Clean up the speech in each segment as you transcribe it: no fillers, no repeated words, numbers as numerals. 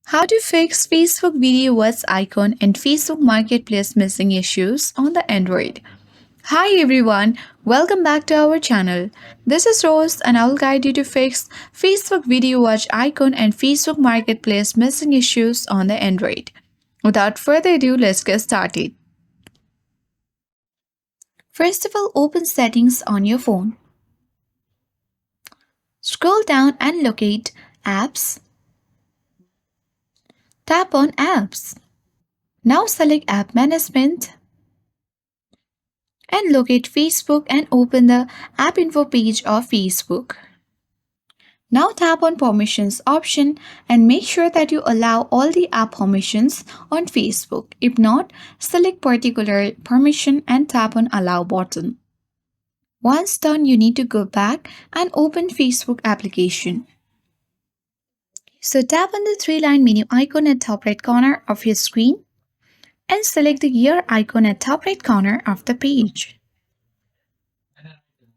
How to fix Facebook Video Watch icon and Facebook Marketplace missing issues on the Android. Hi everyone, welcome back to our channel. This is Rose and I will guide you to fix Facebook Video Watch icon and Facebook Marketplace missing issues on the Android. Without further ado, let's get started. First of all, open Settings on your phone. Scroll down and locate Apps. Tap on Apps. Now select App Management and locate Facebook and open the App Info page of Facebook. Now tap on Permissions option and make sure that you allow all the app permissions on Facebook. If not, select particular permission and tap on Allow button. Once done, you need to go back and open Facebook application. So tap on the three-line menu icon at top right corner of your screen and select the gear icon at top right corner of the page.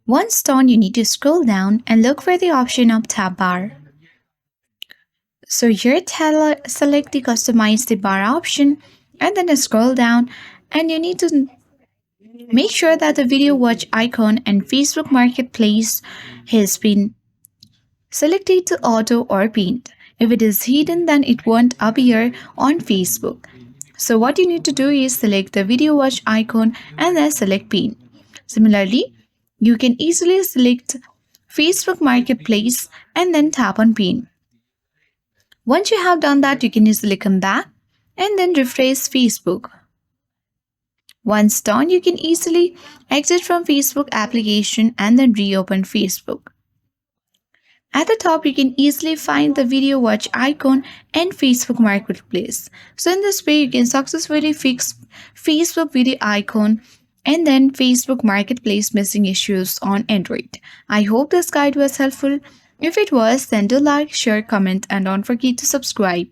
Once done, you need to scroll down and look for the option of tab bar. So here select the customize the bar option and then scroll down, and you need to make sure that the video watch icon and Facebook Marketplace has been selected to auto or pinned. If it is hidden, then it won't appear on Facebook. So what you need to do is select the video watch icon and then select pin. Similarly, you can easily select Facebook Marketplace and then tap on pin. Once you have done that, you can easily come back and then refresh Facebook. Once done, you can easily exit from Facebook application and then reopen Facebook. At the top, you can easily find the video watch icon and Facebook Marketplace. So in this way, you can successfully fix Facebook video icon and then Facebook Marketplace missing issues on Android. I hope this guide was helpful. If it was, then do like, share, comment, and don't forget to subscribe.